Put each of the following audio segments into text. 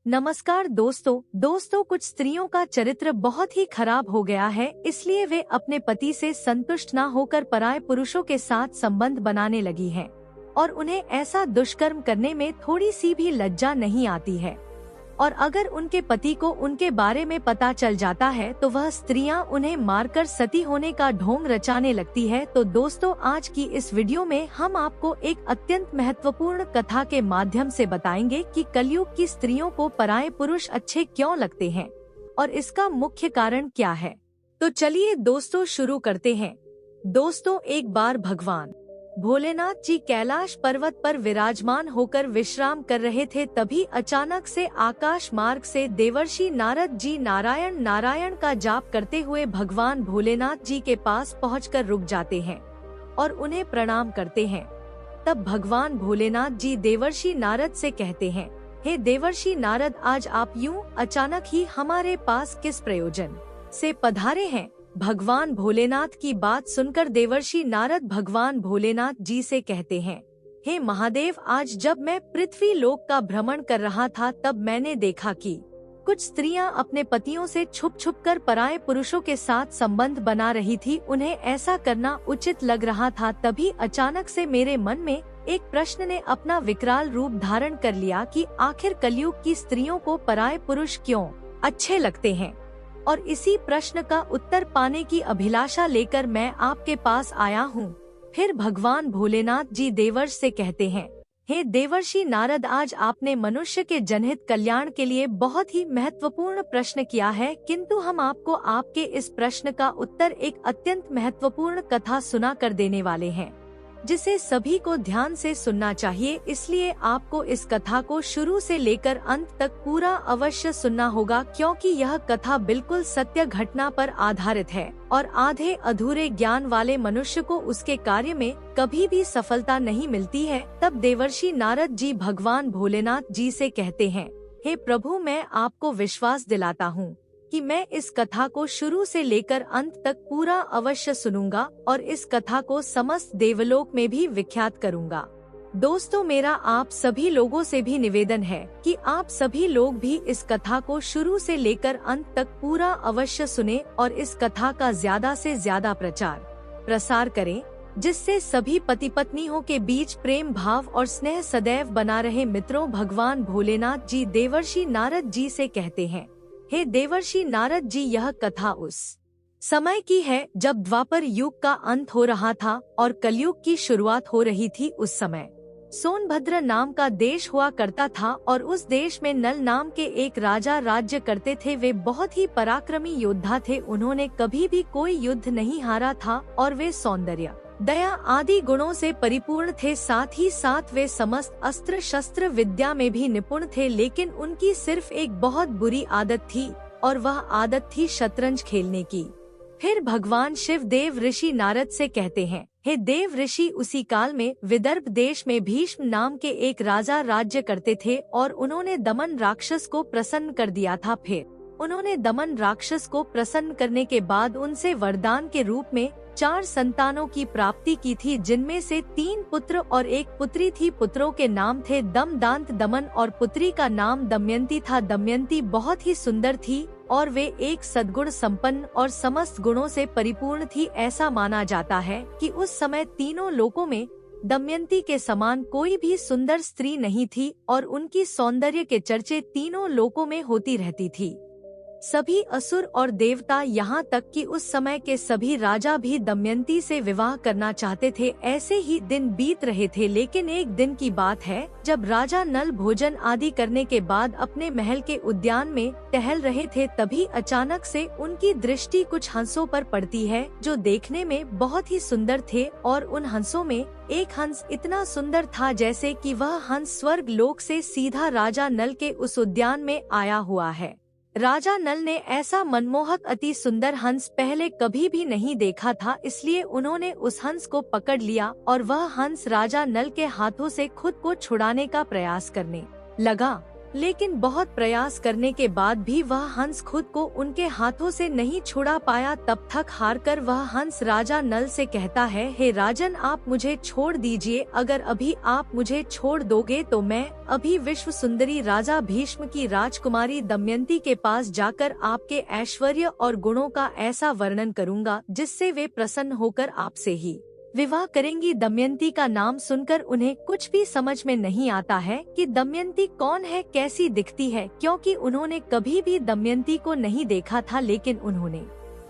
नमस्कार दोस्तों कुछ स्त्रियों का चरित्र बहुत ही खराब हो गया है, इसलिए वे अपने पति से संतुष्ट न होकर पराये पुरुषों के साथ संबंध बनाने लगी हैं और उन्हें ऐसा दुष्कर्म करने में थोड़ी सी भी लज्जा नहीं आती है। और अगर उनके पति को उनके बारे में पता चल जाता है तो वह स्त्रियां उन्हें मारकर सती होने का ढोंग रचाने लगती है। तो दोस्तों, आज की इस वीडियो में हम आपको एक अत्यंत महत्वपूर्ण कथा के माध्यम से बताएंगे कि कलयुग की स्त्रियों को पराये पुरुष अच्छे क्यों लगते हैं और इसका मुख्य कारण क्या है। तो चलिए दोस्तों शुरू करते हैं। दोस्तों, एक बार भगवान भोलेनाथ जी कैलाश पर्वत पर विराजमान होकर विश्राम कर रहे थे, तभी अचानक से आकाश मार्ग से देवर्षि नारद जी नारायण नारायण का जाप करते हुए भगवान भोलेनाथ जी के पास पहुंचकर रुक जाते हैं और उन्हें प्रणाम करते हैं। तब भगवान भोलेनाथ जी देवर्षि नारद से कहते हैं, हे देवर्षि नारद, आज आप यूं अचानक ही हमारे पास किस प्रयोजन से पधारे हैं। भगवान भोलेनाथ की बात सुनकर देवर्षि नारद भगवान भोलेनाथ जी से कहते हैं, हे महादेव, आज जब मैं पृथ्वी लोक का भ्रमण कर रहा था तब मैंने देखा कि कुछ स्त्रियां अपने पतियों से छुप छुप कर पराये पुरुषों के साथ संबंध बना रही थी। उन्हें ऐसा करना उचित लग रहा था। तभी अचानक से मेरे मन में एक प्रश्न ने अपना विकराल रूप धारण कर लिया कि आखिर कलयुग की स्त्रियों को पराये पुरुष क्यों अच्छे लगते हैं, और इसी प्रश्न का उत्तर पाने की अभिलाषा लेकर मैं आपके पास आया हूँ। फिर भगवान भोलेनाथ जी देवर्षि से कहते हैं, हे देवर्षि नारद, आज आपने मनुष्य के जनहित कल्याण के लिए बहुत ही महत्वपूर्ण प्रश्न किया है, किंतु हम आपको आपके इस प्रश्न का उत्तर एक अत्यंत महत्वपूर्ण कथा सुना कर देने वाले हैं, जिसे सभी को ध्यान से सुनना चाहिए। इसलिए आपको इस कथा को शुरू से लेकर अंत तक पूरा अवश्य सुनना होगा, क्योंकि यह कथा बिल्कुल सत्य घटना पर आधारित है और आधे अधूरे ज्ञान वाले मनुष्य को उसके कार्य में कभी भी सफलता नहीं मिलती है। तब देवर्षि नारद जी भगवान भोलेनाथ जी से कहते हैं, हे प्रभु, मैं आपको विश्वास दिलाता हूँ कि मैं इस कथा को शुरू से लेकर अंत तक पूरा अवश्य सुनूंगा और इस कथा को समस्त देवलोक में भी विख्यात करूंगा। दोस्तों, मेरा आप सभी लोगों से भी निवेदन है कि आप सभी लोग भी इस कथा को शुरू से लेकर अंत तक पूरा अवश्य सुने और इस कथा का ज्यादा से ज्यादा प्रचार प्रसार करें, जिससे सभी पति पत्नियों के बीच प्रेम भाव और स्नेह सदैव बना रहे। मित्रों, भगवान भोलेनाथ जी देवर्षि नारद जी से कहते हैं, हे देवर्षि नारद जी, यह कथा उस समय की है जब द्वापर युग का अंत हो रहा था और कलयुग की शुरुआत हो रही थी। उस समय सोनभद्र नाम का देश हुआ करता था और उस देश में नल नाम के एक राजा राज्य करते थे। वे बहुत ही पराक्रमी योद्धा थे। उन्होंने कभी भी कोई युद्ध नहीं हारा था और वे सौंदर्य, दया आदि गुणों से परिपूर्ण थे। साथ ही साथ वे समस्त अस्त्र शस्त्र विद्या में भी निपुण थे, लेकिन उनकी सिर्फ एक बहुत बुरी आदत थी और वह आदत थी शतरंज खेलने की। फिर भगवान शिव देव ऋषि नारद से कहते हैं, हे देव ऋषि, उसी काल में विदर्भ देश में भीष्म नाम के एक राजा राज्य करते थे और उन्होंने दमन राक्षस को प्रसन्न कर दिया था। फिर उन्होंने दमन राक्षस को प्रसन्न करने के बाद उनसे वरदान के रूप में 4 संतानों की प्राप्ति की थी, जिनमें से 3 पुत्र और 1 पुत्री थी। पुत्रों के नाम थे दमदांत दमन और पुत्री का नाम दमयंती था। दमयंती बहुत ही सुंदर थी और वे एक सद्गुण संपन्न और समस्त गुणों से परिपूर्ण थी। ऐसा माना जाता है कि उस समय तीनों लोकों में दमयंती के समान कोई भी सुंदर स्त्री नहीं थी और उनकी सौंदर्य के चर्चे तीनों लोकों में होती रहती थी। सभी असुर और देवता, यहाँ तक कि उस समय के सभी राजा भी दमयंती से विवाह करना चाहते थे। ऐसे ही दिन बीत रहे थे, लेकिन एक दिन की बात है जब राजा नल भोजन आदि करने के बाद अपने महल के उद्यान में टहल रहे थे, तभी अचानक से उनकी दृष्टि कुछ हंसों पर पड़ती है जो देखने में बहुत ही सुंदर थे। और उन हंसों में एक हंस इतना सुंदर था जैसे कि वह हंस स्वर्ग लोक से सीधा राजा नल के उस उद्यान में आया हुआ है। राजा नल ने ऐसा मनमोहक अति सुंदर हंस पहले कभी भी नहीं देखा था, इसलिए उन्होंने उस हंस को पकड़ लिया और वह हंस राजा नल के हाथों से खुद को छुड़ाने का प्रयास करने लगा। लेकिन बहुत प्रयास करने के बाद भी वह हंस खुद को उनके हाथों से नहीं छुड़ा पाया। तब थक हार कर वह हंस राजा नल से कहता है, हे राजन, आप मुझे छोड़ दीजिए। अगर अभी आप मुझे छोड़ दोगे तो मैं अभी विश्व सुंदरी राजा भीष्म की राजकुमारी दमयंती के पास जाकर आपके ऐश्वर्य और गुणों का ऐसा वर्णन करूँगा जिससे वे प्रसन्न होकर आपसे ही विवाह करेंगी। दमयंती का नाम सुनकर उन्हें कुछ भी समझ में नहीं आता है कि दमयंती कौन है, कैसी दिखती है, क्योंकि उन्होंने कभी भी दमयंती को नहीं देखा था। लेकिन उन्होंने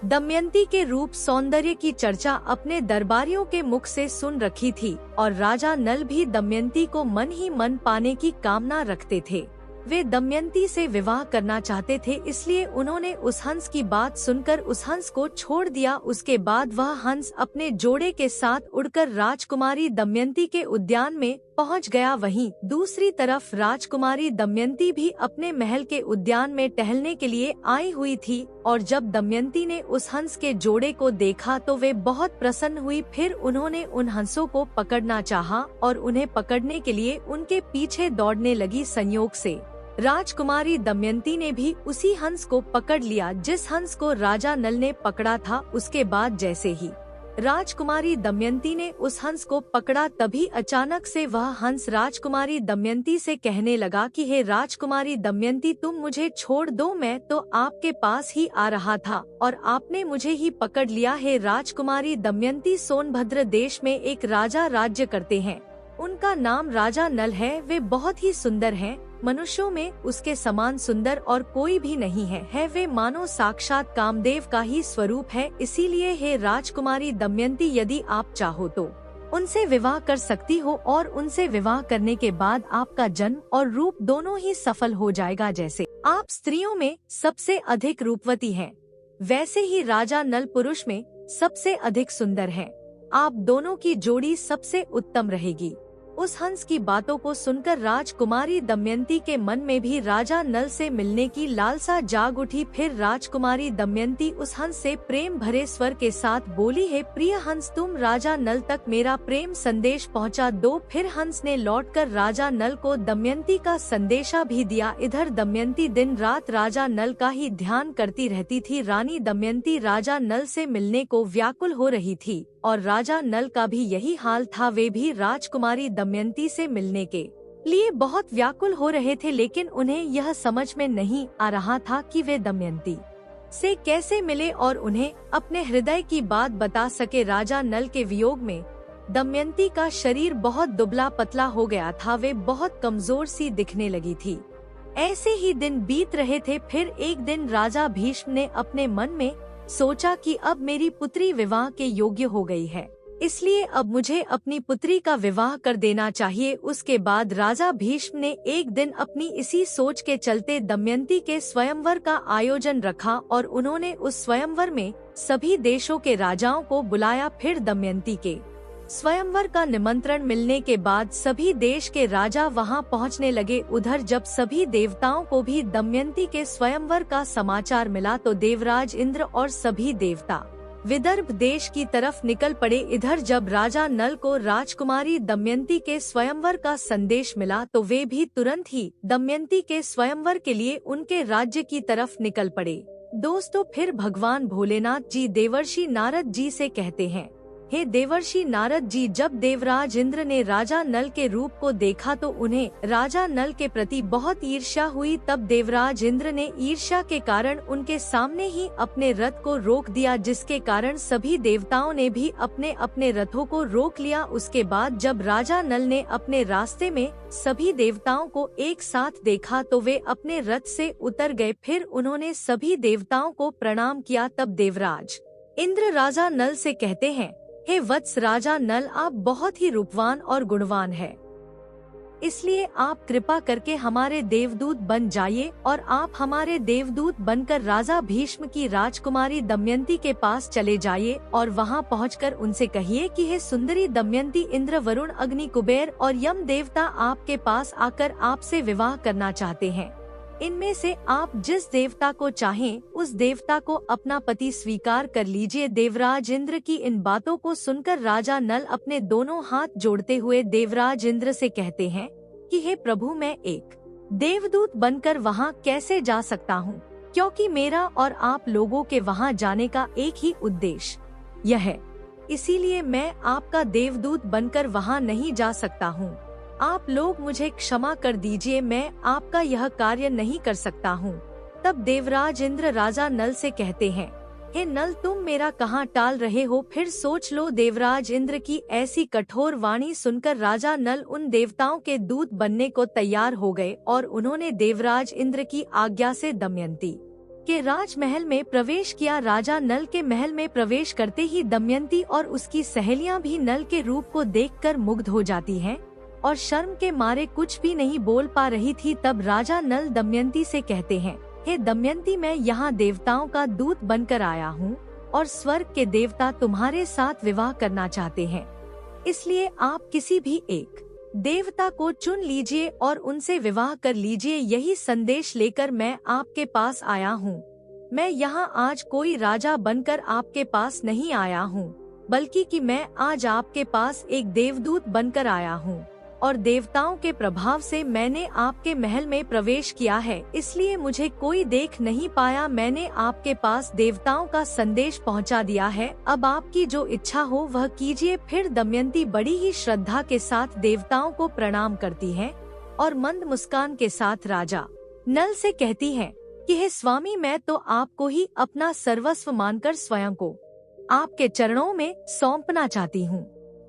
दमयंती के रूप सौंदर्य की चर्चा अपने दरबारियों के मुख से सुन रखी थी और राजा नल भी दमयंती को मन ही मन पाने की कामना रखते थे। वे दमयंती से विवाह करना चाहते थे, इसलिए उन्होंने उस हंस की बात सुनकर उस हंस को छोड़ दिया। उसके बाद वह हंस अपने जोड़े के साथ उड़कर राजकुमारी दमयंती के उद्यान में पहुंच गया। वहीं दूसरी तरफ राजकुमारी दमयंती भी अपने महल के उद्यान में टहलने के लिए आई हुई थी और जब दमयंती ने उस हंस के जोड़े को देखा तो वे बहुत प्रसन्न हुई। फिर उन्होंने उन हंसों को पकड़ना चाहा और उन्हें पकड़ने के लिए उनके पीछे दौड़ने लगी। संयोग से राजकुमारी दमयंती ने भी उसी हंस को पकड़ लिया जिस हंस को राजा नल ने पकड़ा था। उसके बाद जैसे ही राजकुमारी दमयंती ने उस हंस को पकड़ा, तभी अचानक से वह हंस राजकुमारी दमयंती से कहने लगा कि हे राजकुमारी दमयंती, तुम मुझे छोड़ दो, मैं तो आपके पास ही आ रहा था और आपने मुझे ही पकड़ लिया। हे राजकुमारी दमयंती, सोनभद्र देश में एक राजा राज्य करते हैं, उनका नाम राजा नल है। वे बहुत ही सुंदर हैं, मनुष्यों में उसके समान सुंदर और कोई भी नहीं है। वे मानो साक्षात कामदेव का ही स्वरूप है। इसीलिए हे राजकुमारी दमयंती, यदि आप चाहो तो उनसे विवाह कर सकती हो और उनसे विवाह करने के बाद आपका जन्म और रूप दोनों ही सफल हो जाएगा। जैसे आप स्त्रियों में सबसे अधिक रूपवती हैं, वैसे ही राजा नल पुरुष में सबसे अधिक सुंदर है। आप दोनों की जोड़ी सबसे उत्तम रहेगी। उस हंस की बातों को सुनकर राजकुमारी दमयंती के मन में भी राजा नल से मिलने की लालसा जाग उठी। फिर राजकुमारी दमयंती उस हंस से प्रेम भरे स्वर के साथ बोली, हे प्रिय हंस, तुम राजा नल तक मेरा प्रेम संदेश पहुंचा दो। फिर हंस ने लौटकर राजा नल को दमयंती का संदेशा भी दिया। इधर दमयंती दिन रात राजा नल का ही ध्यान करती रहती थी। रानी दमयंती राजा नल से मिलने को व्याकुल हो रही थी और राजा नल का भी यही हाल था। वे भी राजकुमारी दमयंती से मिलने के लिए बहुत व्याकुल हो रहे थे, लेकिन उन्हें यह समझ में नहीं आ रहा था कि वे दमयंती से कैसे मिले और उन्हें अपने हृदय की बात बता सके। राजा नल के वियोग में दमयंती का शरीर बहुत दुबला पतला हो गया था, वे बहुत कमजोर सी दिखने लगी थी। ऐसे ही दिन बीत रहे थे। फिर एक दिन राजा भीष्म ने अपने मन में सोचा कि अब मेरी पुत्री विवाह के योग्य हो गई है, इसलिए अब मुझे अपनी पुत्री का विवाह कर देना चाहिए। उसके बाद राजा भीष्म ने एक दिन अपनी इसी सोच के चलते दमयंती के स्वयंवर का आयोजन रखा और उन्होंने उस स्वयंवर में सभी देशों के राजाओं को बुलाया। फिर दमयंती के स्वयंवर का निमंत्रण मिलने के बाद सभी देश के राजा वहां पहुंचने लगे। उधर जब सभी देवताओं को भी दमयंती के स्वयंवर का समाचार मिला तो देवराज इंद्र और सभी देवता विदर्भ देश की तरफ निकल पड़े। इधर जब राजा नल को राजकुमारी दमयंती के स्वयंवर का संदेश मिला तो वे भी तुरंत ही दमयंती के स्वयंवर के लिए उनके राज्य की तरफ निकल पड़े। दोस्तों, फिर भगवान भोलेनाथ जी देवर्षि नारद जी से कहते हैं, हे देवर्षि नारद जी, जब देवराज इंद्र ने राजा नल के रूप को देखा तो उन्हें राजा नल के प्रति बहुत ईर्ष्या हुई। तब देवराज इंद्र ने ईर्ष्या के कारण उनके सामने ही अपने रथ को रोक दिया, जिसके कारण सभी देवताओं ने भी अपने अपने रथों को रोक लिया। उसके बाद जब राजा नल ने अपने रास्ते में सभी देवताओं को एक साथ देखा तो वे अपने रथ से उतर गए। फिर उन्होंने सभी देवताओं को प्रणाम किया। तब देवराज इंद्र राजा नल से कहते हैं, हे वत्स राजा नल, आप बहुत ही रूपवान और गुणवान हैं। इसलिए आप कृपा करके हमारे देवदूत बन जाइए और आप हमारे देवदूत बनकर राजा भीष्म की राजकुमारी दमयंती के पास चले जाइए और वहां पहुंचकर उनसे कहिए कि हे सुंदरी दमयंती, इंद्र, वरुण, अग्नि, कुबेर और यम देवता आपके पास आकर आपसे विवाह करना चाहते हैं। इनमें से आप जिस देवता को चाहें उस देवता को अपना पति स्वीकार कर लीजिए। देवराज इंद्र की इन बातों को सुनकर राजा नल अपने दोनों हाथ जोड़ते हुए देवराज इंद्र से कहते हैं कि हे प्रभु, मैं एक देवदूत बनकर वहाँ कैसे जा सकता हूँ, क्योंकि मेरा और आप लोगों के वहाँ जाने का एक ही उद्देश्य यह है। इसीलिए मैं आपका देवदूत बनकर वहाँ नहीं जा सकता हूँ। आप लोग मुझे क्षमा कर दीजिए, मैं आपका यह कार्य नहीं कर सकता हूँ। तब देवराज इंद्र राजा नल से कहते हैं, हे नल, तुम मेरा कहाँ टाल रहे हो, फिर सोच लो। देवराज इंद्र की ऐसी कठोर वाणी सुनकर राजा नल उन देवताओं के दूत बनने को तैयार हो गए और उन्होंने देवराज इंद्र की आज्ञा से दमयंती के राजमहल में प्रवेश किया। राजा नल के महल में प्रवेश करते ही दमयंती और उसकी सहेलियां भी नल के रूप को देखकर मुग्ध हो जाती हैं और शर्म के मारे कुछ भी नहीं बोल पा रही थी। तब राजा नल दमयंती से कहते हैं, हे दमयंती, मैं यहाँ देवताओं का दूत बनकर आया हूँ और स्वर्ग के देवता तुम्हारे साथ विवाह करना चाहते हैं। इसलिए आप किसी भी एक देवता को चुन लीजिए और उनसे विवाह कर लीजिए। यही संदेश लेकर मैं आपके पास आया हूँ। मैं यहाँ आज कोई राजा बनकर आपके पास नहीं आया हूँ, बल्कि कि मैं आज आपके पास एक देवदूत बनकर आया हूँ और देवताओं के प्रभाव से मैंने आपके महल में प्रवेश किया है, इसलिए मुझे कोई देख नहीं पाया। मैंने आपके पास देवताओं का संदेश पहुंचा दिया है। अब आपकी जो इच्छा हो वह कीजिए। फिर दमयंती बड़ी ही श्रद्धा के साथ देवताओं को प्रणाम करती है और मंद मुस्कान के साथ राजा नल से कहती है कि हे स्वामी, मैं तो आपको ही अपना सर्वस्व मानकर स्वयं को आपके चरणों में सौंपना चाहती हूँ।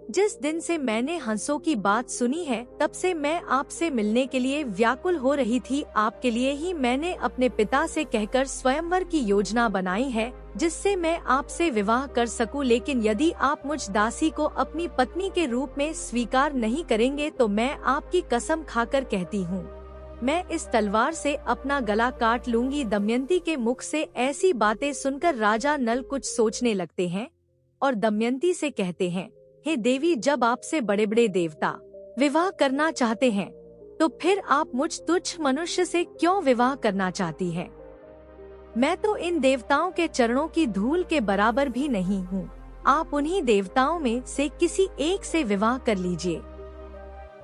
जिस दिन से मैंने हंसों की बात सुनी है, तब से मैं आपसे मिलने के लिए व्याकुल हो रही थी। आपके लिए ही मैंने अपने पिता से कहकर स्वयंवर की योजना बनाई है, जिससे मैं आपसे विवाह कर सकूं। लेकिन यदि आप मुझ दासी को अपनी पत्नी के रूप में स्वीकार नहीं करेंगे तो मैं आपकी कसम खाकर कहती हूँ, मैं इस तलवार से अपना गला काट लूंगी। दमयंती के मुख से ऐसी बातें सुनकर राजा नल कुछ सोचने लगते हैं और दमयंती से कहते हैं, हे देवी, जब आपसे बड़े बड़े देवता विवाह करना चाहते हैं तो फिर आप मुझ तुच्छ मनुष्य से क्यों विवाह करना चाहती है? मैं तो इन देवताओं के चरणों की धूल के बराबर भी नहीं हूँ। आप उन्हीं देवताओं में से किसी एक से विवाह कर लीजिए।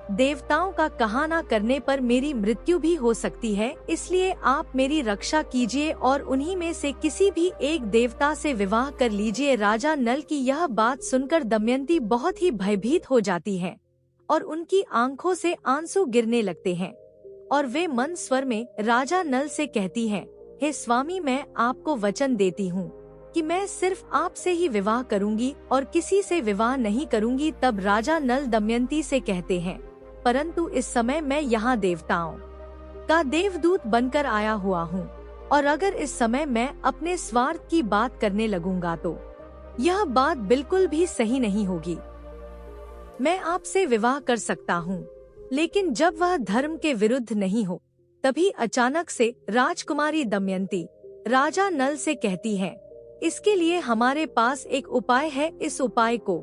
देवताओं का कहा न करने पर मेरी मृत्यु भी हो सकती है, इसलिए आप मेरी रक्षा कीजिए और उन्हीं में से किसी भी एक देवता से विवाह कर लीजिए। राजा नल की यह बात सुनकर दमयंती बहुत ही भयभीत हो जाती है और उनकी आंखों से आंसू गिरने लगते हैं और वे मंद स्वर में राजा नल से कहती हैं, हे स्वामी, मैं आपको वचन देती हूँ कि मैं सिर्फ आपसे ही विवाह करूँगी और किसी से विवाह नहीं करूँगी। तब राजा नल दमयंती से कहते हैं, परंतु इस समय मैं यहाँ देवताओं का देवदूत बनकर आया हुआ हूँ और अगर इस समय मैं अपने स्वार्थ की बात करने लगूंगा तो यह बात बिल्कुल भी सही नहीं होगी। मैं आपसे विवाह कर सकता हूँ, लेकिन जब वह धर्म के विरुद्ध नहीं हो। तभी अचानक से राजकुमारी दमयंती राजा नल से कहती है, इसके लिए हमारे पास एक उपाय है। इस उपाय को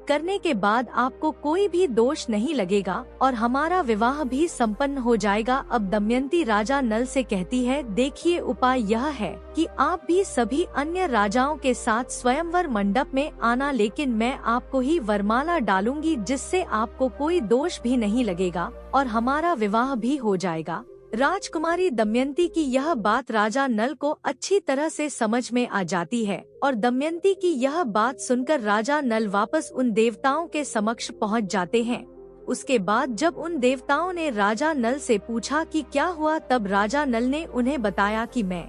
करने के बाद आपको कोई भी दोष नहीं लगेगा और हमारा विवाह भी संपन्न हो जाएगा। अब दमयंती राजा नल से कहती है, देखिए, उपाय यह है कि आप भी सभी अन्य राजाओं के साथ स्वयंवर मंडप में आना, लेकिन मैं आपको ही वरमाला डालूंगी, जिससे आपको कोई दोष भी नहीं लगेगा और हमारा विवाह भी हो जाएगा। राजकुमारी दमयंती की यह बात राजा नल को अच्छी तरह से समझ में आ जाती है और दमयंती की यह बात सुनकर राजा नल वापस उन देवताओं के समक्ष पहुंच जाते हैं। उसके बाद जब उन देवताओं ने राजा नल से पूछा कि क्या हुआ, तब राजा नल ने उन्हें बताया कि मैं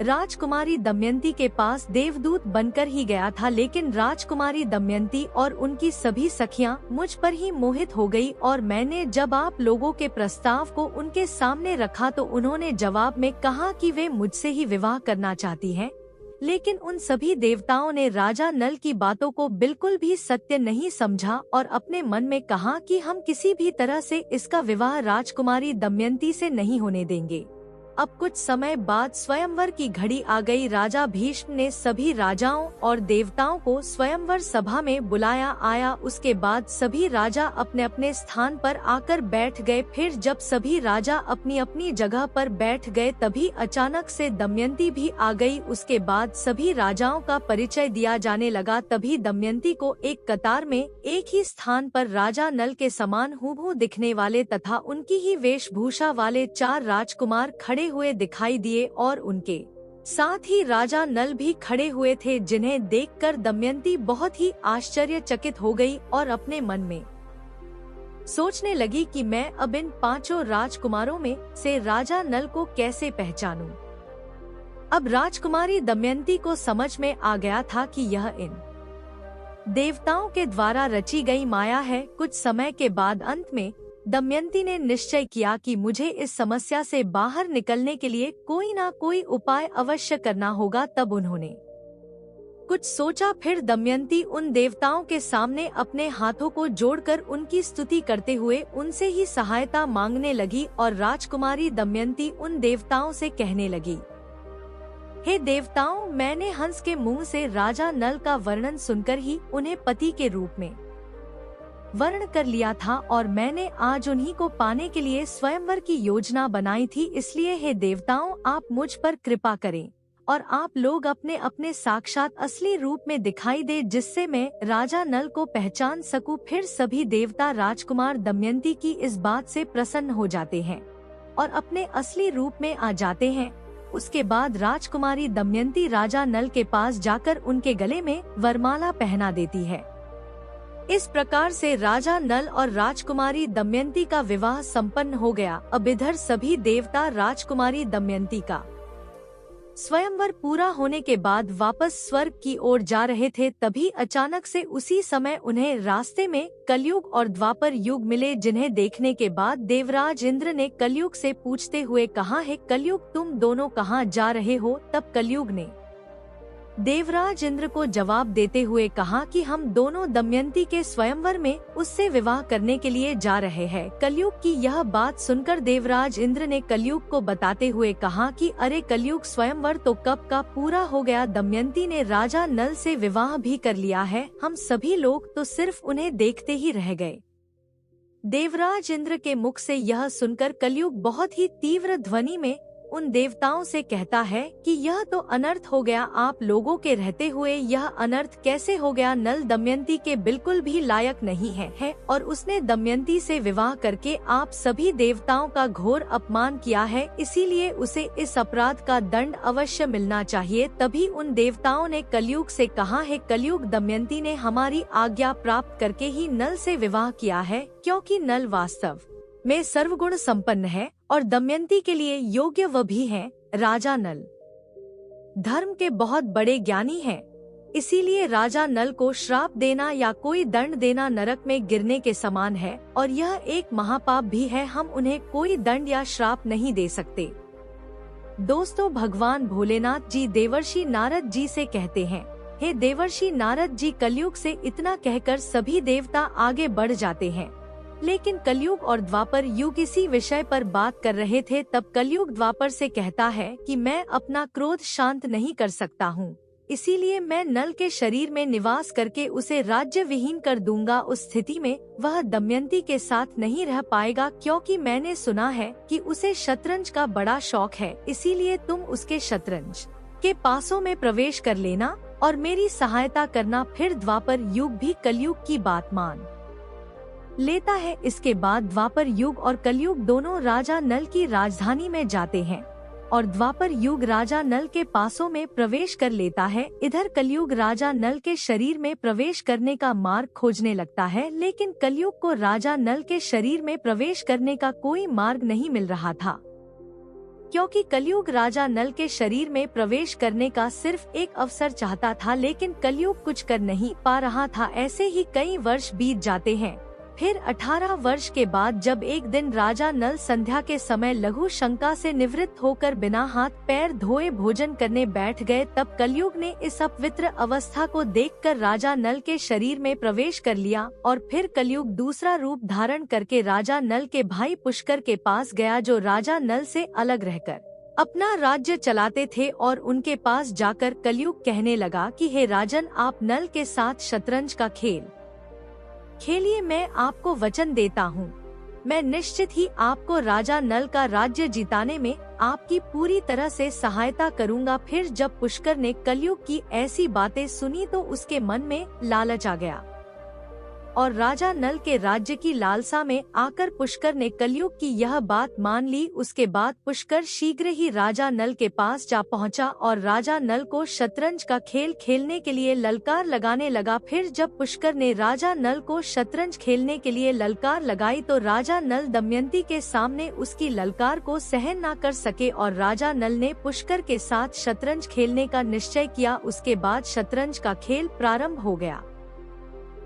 राजकुमारी दमयंती के पास देवदूत बनकर ही गया था, लेकिन राजकुमारी दमयंती और उनकी सभी सखियां मुझ पर ही मोहित हो गई और मैंने जब आप लोगों के प्रस्ताव को उनके सामने रखा तो उन्होंने जवाब में कहा कि वे मुझसे ही विवाह करना चाहती हैं। लेकिन उन सभी देवताओं ने राजा नल की बातों को बिल्कुल भी सत्य नहीं समझा और अपने मन में कहा कि हम किसी भी तरह से इसका विवाह राजकुमारी दमयंती से नहीं होने देंगे। अब कुछ समय बाद स्वयंवर की घड़ी आ गई। राजा भीष्म ने सभी राजाओं और देवताओं को स्वयंवर सभा में बुलाया आया। उसके बाद सभी राजा अपने अपने स्थान पर आकर बैठ गए। फिर जब सभी राजा अपनी अपनी जगह पर बैठ गए तभी अचानक से दमयंती भी आ गई। उसके बाद सभी राजाओं का परिचय दिया जाने लगा। तभी दमयंती को एक कतार में एक ही स्थान पर राजा नल के समान हूबहू दिखने वाले तथा उनकी ही वेशभूषा वाले 4 राजकुमार खड़े हुए दिखाई दिए और उनके साथ ही राजा नल भी खड़े हुए थे, जिन्हें देखकर दमयंती बहुत ही आश्चर्यचकित हो गई और अपने मन में सोचने लगी कि मैं अब इन 5 राजकुमारों में से राजा नल को कैसे पहचानूं। अब राजकुमारी दमयंती को समझ में आ गया था कि यह इन देवताओं के द्वारा रची गई माया है। कुछ समय के बाद अंत में दमयंती ने निश्चय किया कि मुझे इस समस्या से बाहर निकलने के लिए कोई ना कोई उपाय अवश्य करना होगा। तब उन्होंने कुछ सोचा। फिर दमयंती उन देवताओं के सामने अपने हाथों को जोड़कर उनकी स्तुति करते हुए उनसे ही सहायता मांगने लगी और राजकुमारी दमयंती उन देवताओं से कहने लगी, हे देवताओं, मैंने हंस के मुंह से राजा नल का वर्णन सुनकर ही उन्हें पति के रूप में वर्ण कर लिया था और मैंने आज उन्हीं को पाने के लिए स्वयंवर की योजना बनाई थी। इसलिए हे देवताओं, आप मुझ पर कृपा करें और आप लोग अपने अपने साक्षात असली रूप में दिखाई दे, जिससे मैं राजा नल को पहचान सकूं। फिर सभी देवता राजकुमार दमयंती की इस बात से प्रसन्न हो जाते हैं और अपने असली रूप में आ जाते हैं। उसके बाद राजकुमारी दमयंती राजा नल के पास जाकर उनके गले में वरमाला पहना देती है। इस प्रकार से राजा नल और राजकुमारी दमयंती का विवाह संपन्न हो गया। अब इधर सभी देवता राजकुमारी दमयंती का स्वयंवर पूरा होने के बाद वापस स्वर्ग की ओर जा रहे थे। तभी अचानक से उसी समय उन्हें रास्ते में कलयुग और द्वापर युग मिले, जिन्हें देखने के बाद देवराज इंद्र ने कलयुग से पूछते हुए कहा, है कलयुग, तुम दोनों कहाँ जा रहे हो? तब कलयुग ने देवराज इंद्र को जवाब देते हुए कहा कि हम दोनों दमयंती के स्वयंवर में उससे विवाह करने के लिए जा रहे हैं। कलयुग की यह बात सुनकर देवराज इंद्र ने कलयुग को बताते हुए कहा कि अरे कलयुग, स्वयंवर तो कब का पूरा हो गया। दमयंती ने राजा नल से विवाह भी कर लिया है। हम सभी लोग तो सिर्फ उन्हें देखते ही रह गए। देवराज इंद्र के मुख से यह सुनकर कलयुग बहुत ही तीव्र ध्वनि में उन देवताओं से कहता है कि यह तो अनर्थ हो गया। आप लोगों के रहते हुए यह अनर्थ कैसे हो गया? नल दमयंती के बिल्कुल भी लायक नहीं है और उसने दमयंती से विवाह करके आप सभी देवताओं का घोर अपमान किया है। इसीलिए उसे इस अपराध का दंड अवश्य मिलना चाहिए। तभी उन देवताओं ने कलयुग से कहा, है कलयुग, दमयंती ने हमारी आज्ञा प्राप्त करके ही नल से विवाह किया है, क्योंकि नल वास्तव में सर्वगुण संपन्न है और दमयंती के लिए योग्य वह भी है। राजा नल धर्म के बहुत बड़े ज्ञानी हैं, इसीलिए राजा नल को श्राप देना या कोई दंड देना नरक में गिरने के समान है और यह एक महापाप भी है। हम उन्हें कोई दंड या श्राप नहीं दे सकते। दोस्तों, भगवान भोलेनाथ जी देवर्षि नारद जी से कहते हैं, हे देवर्षि नारद जी, कलयुग से इतना कहकर सभी देवता आगे बढ़ जाते हैं। लेकिन कलयुग और द्वापर युग इसी विषय पर बात कर रहे थे। तब कलयुग द्वापर से कहता है कि मैं अपना क्रोध शांत नहीं कर सकता हूँ, इसीलिए मैं नल के शरीर में निवास करके उसे राज्य विहीन कर दूंगा। उस स्थिति में वह दमयंती के साथ नहीं रह पाएगा, क्योंकि मैंने सुना है कि उसे शतरंज का बड़ा शौक है। इसीलिए तुम उसके शतरंज के पासों में प्रवेश कर लेना और मेरी सहायता करना। फिर द्वापर युग भी कलयुग की बात मान लेता है। इसके बाद द्वापर युग और कलयुग दोनों राजा नल की राजधानी में जाते हैं और द्वापर युग राजा नल के पासों में प्रवेश कर लेता है। इधर कलयुग राजा नल के शरीर में प्रवेश करने का मार्ग खोजने लगता है, लेकिन कलयुग को राजा नल के शरीर में प्रवेश करने का कोई मार्ग नहीं मिल रहा था, क्योंकि कलयुग राजा नल के शरीर में प्रवेश करने का सिर्फ एक अवसर चाहता था, लेकिन कलयुग कुछ कर नहीं पा रहा था। ऐसे ही कई वर्ष बीत जाते हैं। फिर 18 वर्ष के बाद जब एक दिन राजा नल संध्या के समय लघु शंका से निवृत्त होकर बिना हाथ पैर धोए भोजन करने बैठ गए, तब कलयुग ने इस अपवित्र अवस्था को देखकर राजा नल के शरीर में प्रवेश कर लिया और फिर कलयुग दूसरा रूप धारण करके राजा नल के भाई पुष्कर के पास गया, जो राजा नल से अलग रहकर अपना राज्य चलाते थे और उनके पास जाकर कलयुग कहने लगा कि हे राजन, आप नल के साथ शतरंज का खेल खेलिए, मैं आपको वचन देता हूँ, मैं निश्चित ही आपको राजा नल का राज्य जिताने में आपकी पूरी तरह से सहायता करूँगा। फिर जब पुष्कर ने कलयुग की ऐसी बातें सुनी तो उसके मन में लालच आ गया और राजा नल के राज्य की लालसा में आकर पुष्कर ने कलयुग की यह बात मान ली। उसके बाद पुष्कर शीघ्र ही राजा नल के पास जा पहुंचा और राजा नल को शतरंज का खेल खेलने के लिए ललकार लगाने लगा। फिर जब पुष्कर ने राजा नल को शतरंज खेलने के लिए ललकार लगाई तो राजा नल दमयंती के सामने उसकी ललकार को सहन न कर सके और राजा नल ने पुष्कर के साथ शतरंज खेलने का निश्चय किया। उसके बाद शतरंज का खेल प्रारंभ हो गया,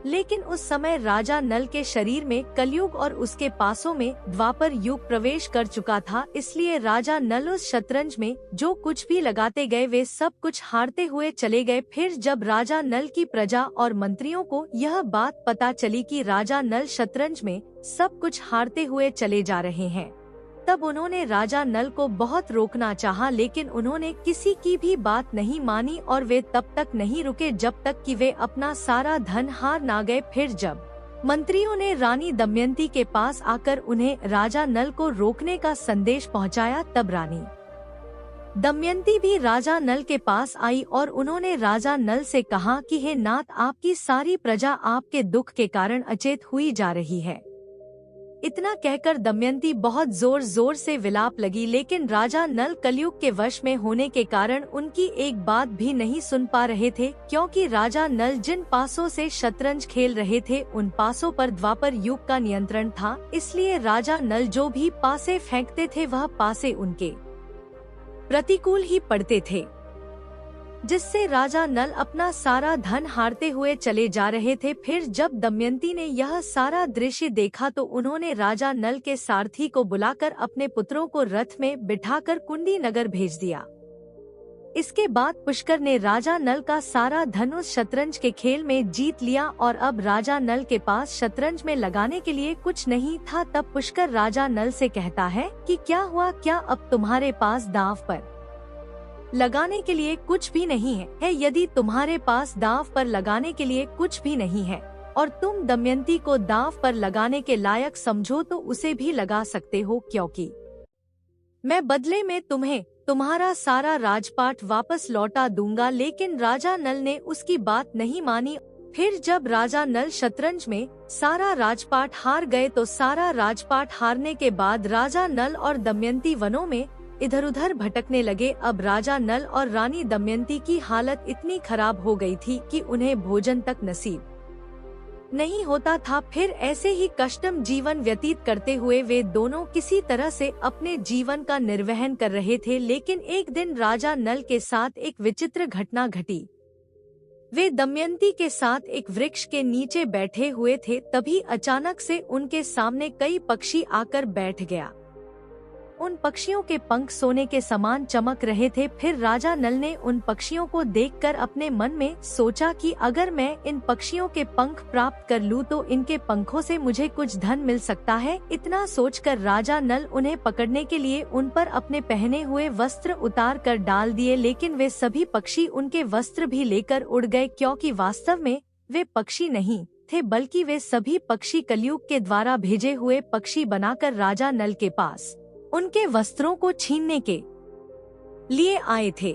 लेकिन उस समय राजा नल के शरीर में कलयुग और उसके पासों में द्वापर युग प्रवेश कर चुका था, इसलिए राजा नल उस शतरंज में जो कुछ भी लगाते गए वे सब कुछ हारते हुए चले गए। फिर जब राजा नल की प्रजा और मंत्रियों को यह बात पता चली कि राजा नल शतरंज में सब कुछ हारते हुए चले जा रहे हैं, तब उन्होंने राजा नल को बहुत रोकना चाहा, लेकिन उन्होंने किसी की भी बात नहीं मानी और वे तब तक नहीं रुके जब तक कि वे अपना सारा धन हार ना गए। फिर जब मंत्रियों ने रानी दमयंती के पास आकर उन्हें राजा नल को रोकने का संदेश पहुंचाया, तब रानी दमयंती भी राजा नल के पास आई और उन्होंने राजा नल से कहा कि हे नाथ, आपकी सारी प्रजा आपके दुख के कारण अचेत हुई जा रही है। इतना कहकर दमयंती बहुत जोर जोर से विलाप लगी, लेकिन राजा नल कलयुग के वश में होने के कारण उनकी एक बात भी नहीं सुन पा रहे थे, क्योंकि राजा नल जिन पासों से शतरंज खेल रहे थे उन पासों पर द्वापर युग का नियंत्रण था। इसलिए राजा नल जो भी पासे फेंकते थे वह पासे उनके प्रतिकूल ही पड़ते थे, जिससे राजा नल अपना सारा धन हारते हुए चले जा रहे थे। फिर जब दमयंती ने यह सारा दृश्य देखा तो उन्होंने राजा नल के सारथी को बुलाकर अपने पुत्रों को रथ में बिठाकर कुंडी नगर भेज दिया। इसके बाद पुष्कर ने राजा नल का सारा धन उस शतरंज के खेल में जीत लिया और अब राजा नल के पास शतरंज में लगाने के लिए कुछ नहीं था। तब पुष्कर राजा नल से कहता है कि क्या हुआ, क्या अब तुम्हारे पास दांव पर लगाने के लिए कुछ भी नहीं है? यदि तुम्हारे पास दांव पर लगाने के लिए कुछ भी नहीं है और तुम दमयंती को दांव पर लगाने के लायक समझो तो उसे भी लगा सकते हो, क्योंकि मैं बदले में तुम्हें तुम्हारा सारा राजपाट वापस लौटा दूंगा। लेकिन राजा नल ने उसकी बात नहीं मानी। फिर जब राजा नल शतरंज में सारा राजपाट हार गए तो सारा राजपाट हारने के बाद राजा नल और दमयंती वनों में इधर उधर भटकने लगे। अब राजा नल और रानी दमयंती की हालत इतनी खराब हो गई थी कि उन्हें भोजन तक नसीब नहीं होता था। फिर ऐसे ही कष्टम जीवन व्यतीत करते हुए वे दोनों किसी तरह से अपने जीवन का निर्वहन कर रहे थे। लेकिन एक दिन राजा नल के साथ एक विचित्र घटना घटी। वे दमयंती के साथ एक वृक्ष के नीचे बैठे हुए थे, तभी अचानक से उनके सामने कई पक्षी आकर बैठ गया। उन पक्षियों के पंख सोने के समान चमक रहे थे। फिर राजा नल ने उन पक्षियों को देखकर अपने मन में सोचा कि अगर मैं इन पक्षियों के पंख प्राप्त कर लूं तो इनके पंखों से मुझे कुछ धन मिल सकता है। इतना सोचकर राजा नल उन्हें पकड़ने के लिए उन पर अपने पहने हुए वस्त्र उतार कर डाल दिए, लेकिन वे सभी पक्षी उनके वस्त्र भी लेकर उड़ गए, क्योंकि वास्तव में वे पक्षी नहीं थे बल्कि वे सभी पक्षी कलयुग के द्वारा भेजे हुए पक्षी बनाकर राजा नल के पास उनके वस्त्रों को छीनने के लिए आए थे।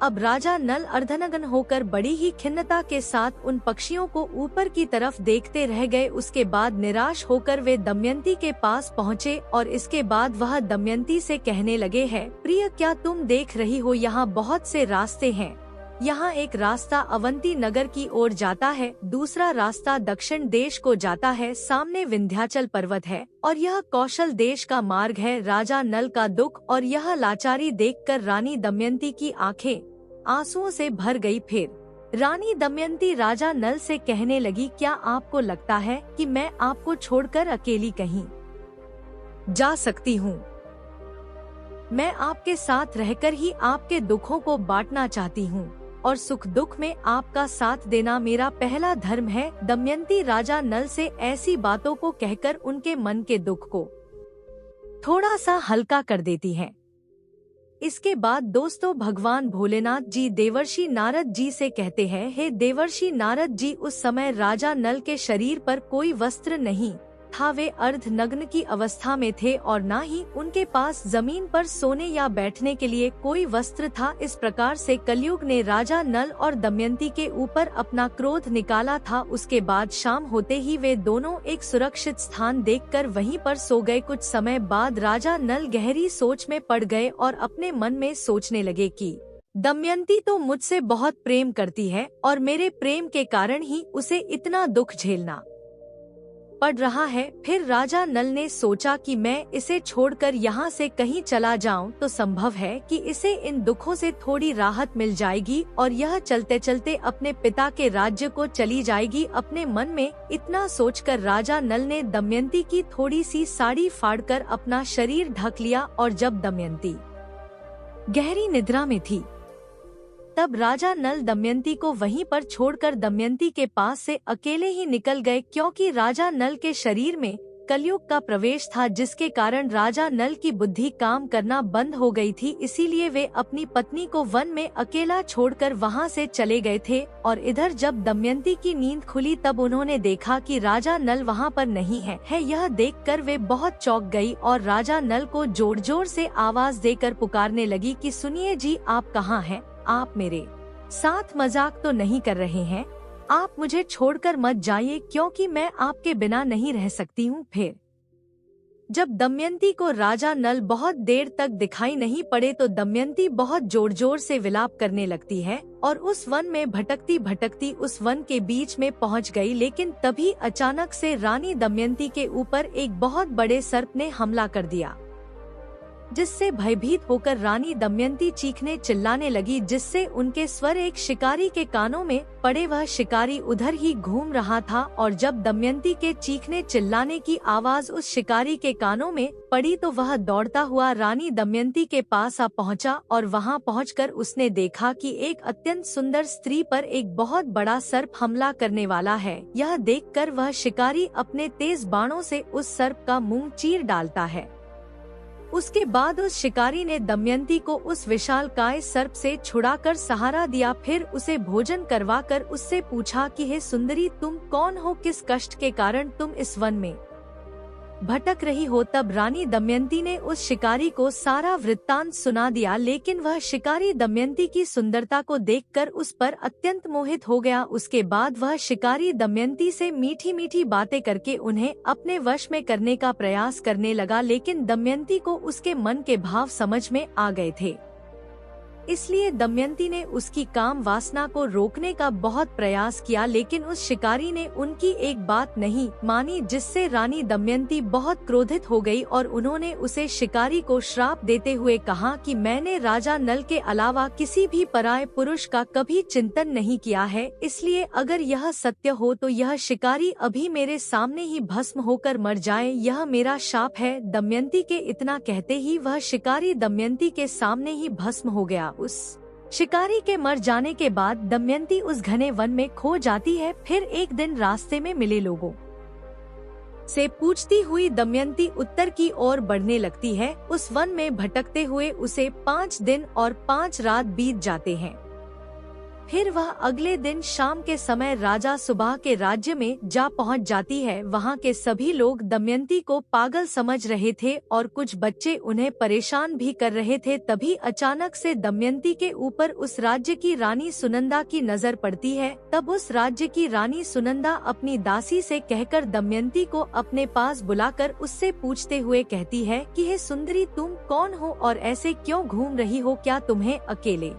अब राजा नल अर्धनग्न होकर बड़ी ही खिन्नता के साथ उन पक्षियों को ऊपर की तरफ देखते रह गए। उसके बाद निराश होकर वे दमयंती के पास पहुँचे और इसके बाद वह दमयंती से कहने लगे, है प्रिय, क्या तुम देख रही हो यहाँ बहुत से रास्ते हैं। यहाँ एक रास्ता अवंती नगर की ओर जाता है, दूसरा रास्ता दक्षिण देश को जाता है, सामने विंध्याचल पर्वत है और यह कौशल देश का मार्ग है। राजा नल का दुख और यह लाचारी देखकर रानी दमयंती की आंखें आंसुओं से भर गई। फिर रानी दमयंती राजा नल से कहने लगी, क्या आपको लगता है कि मैं आपको छोड़कर अकेली कहीं जा सकती हूँ? मैं आपके साथ रहकर ही आपके दुखों को बांटना चाहती हूँ और सुख दुख में आपका साथ देना मेरा पहला धर्म है। दमयंती राजा नल से ऐसी बातों को कहकर उनके मन के दुख को थोड़ा सा हल्का कर देती है। इसके बाद दोस्तों भगवान भोलेनाथ जी देवर्षि नारद जी से कहते हैं, हे देवर्षि नारद जी, उस समय राजा नल के शरीर पर कोई वस्त्र नहीं था। वे अर्धनग्न की अवस्था में थे और न ही उनके पास जमीन पर सोने या बैठने के लिए कोई वस्त्र था। इस प्रकार से कलयुग ने राजा नल और दमयंती के ऊपर अपना क्रोध निकाला था। उसके बाद शाम होते ही वे दोनों एक सुरक्षित स्थान देखकर वहीं पर सो गए। कुछ समय बाद राजा नल गहरी सोच में पड़ गए और अपने मन में सोचने लगे कि दमयंती तो मुझसे बहुत प्रेम करती है और मेरे प्रेम के कारण ही उसे इतना दुख झेलना पड़ रहा है। फिर राजा नल ने सोचा कि मैं इसे छोड़कर यहाँ से कहीं चला जाऊं तो संभव है कि इसे इन दुखों से थोड़ी राहत मिल जाएगी और यह चलते चलते अपने पिता के राज्य को चली जाएगी। अपने मन में इतना सोचकर राजा नल ने दमयंती की थोड़ी सी साड़ी फाड़कर अपना शरीर ढक लिया और जब दमयंती गहरी निद्रा में थी तब राजा नल दमयंती को वहीं पर छोड़कर दमयंती के पास से अकेले ही निकल गए, क्योंकि राजा नल के शरीर में कलयुग का प्रवेश था, जिसके कारण राजा नल की बुद्धि काम करना बंद हो गई थी। इसीलिए वे अपनी पत्नी को वन में अकेला छोड़कर वहां से चले गए थे। और इधर जब दमयंती की नींद खुली तब उन्होंने देखा कि राजा नल वहां पर नहीं है। यह देखकर वे बहुत चौंक गई और राजा नल को जोर जोर से आवाज देकर पुकारने लगी कि सुनिए जी, आप कहाँ हैं? आप मेरे साथ मजाक तो नहीं कर रहे हैं? आप मुझे छोड़कर मत जाइए, क्योंकि मैं आपके बिना नहीं रह सकती हूँ। फिर जब दमयंती को राजा नल बहुत देर तक दिखाई नहीं पड़े तो दमयंती बहुत जोर जोर से विलाप करने लगती है और उस वन में भटकती भटकती उस वन के बीच में पहुँच गई। लेकिन तभी अचानक से रानी दमयंती के ऊपर एक बहुत बड़े सर्प ने हमला कर दिया, जिससे भयभीत होकर रानी दमयंती चीखने चिल्लाने लगी, जिससे उनके स्वर एक शिकारी के कानों में पड़े। वह शिकारी उधर ही घूम रहा था और जब दमयंती के चीखने चिल्लाने की आवाज उस शिकारी के कानों में पड़ी तो वह दौड़ता हुआ रानी दमयंती के पास आ पहुंचा और वहां पहुंचकर उसने देखा कि एक अत्यंत सुंदर स्त्री पर एक बहुत बड़ा सर्प हमला करने वाला है। यह देखकर वह शिकारी अपने तेज बाणों से उस सर्प का मुंह चीर डालता है। उसके बाद उस शिकारी ने दमयंती को उस विशालकाय सर्प से छुड़ाकर सहारा दिया। फिर उसे भोजन करवाकर उससे पूछा कि हे सुंदरी, तुम कौन हो? किस कष्ट के कारण तुम इस वन में भटक रही हो? तब रानी दमयंती ने उस शिकारी को सारा वृत्तांत सुना दिया, लेकिन वह शिकारी दमयंती की सुंदरता को देखकर उस पर अत्यंत मोहित हो गया। उसके बाद वह शिकारी दमयंती से मीठी मीठी बातें करके उन्हें अपने वश में करने का प्रयास करने लगा, लेकिन दमयंती को उसके मन के भाव समझ में आ गए थे। इसलिए दमयंती ने उसकी काम वासना को रोकने का बहुत प्रयास किया, लेकिन उस शिकारी ने उनकी एक बात नहीं मानी, जिससे रानी दमयंती बहुत क्रोधित हो गई और उन्होंने उसे शिकारी को श्राप देते हुए कहा कि मैंने राजा नल के अलावा किसी भी पराये पुरुष का कभी चिंतन नहीं किया है, इसलिए अगर यह सत्य हो तो यह शिकारी अभी मेरे सामने ही भस्म होकर मर जाए, यह मेरा शाप है। दमयंती के इतना कहते ही वह शिकारी दमयंती के सामने ही भस्म हो गया। उस शिकारी के मर जाने के बाद दमयंती उस घने वन में खो जाती है। फिर एक दिन रास्ते में मिले लोगों से पूछती हुई दमयंती उत्तर की ओर बढ़ने लगती है। उस वन में भटकते हुए उसे 5 दिन और 5 रात बीत जाते हैं। फिर वह अगले दिन शाम के समय राजा सुबाह के राज्य में जा पहुंच जाती है। वहां के सभी लोग दमयंती को पागल समझ रहे थे और कुछ बच्चे उन्हें परेशान भी कर रहे थे। तभी अचानक से दमयंती के ऊपर उस राज्य की रानी सुनंदा की नजर पड़ती है। तब उस राज्य की रानी सुनंदा अपनी दासी से कहकर दमयंती को अपने पास बुलाकर उससे पूछते हुए कहती है कि हे सुंदरी, तुम कौन हो और ऐसे क्यों घूम रही हो? क्या तुम्हें अकेले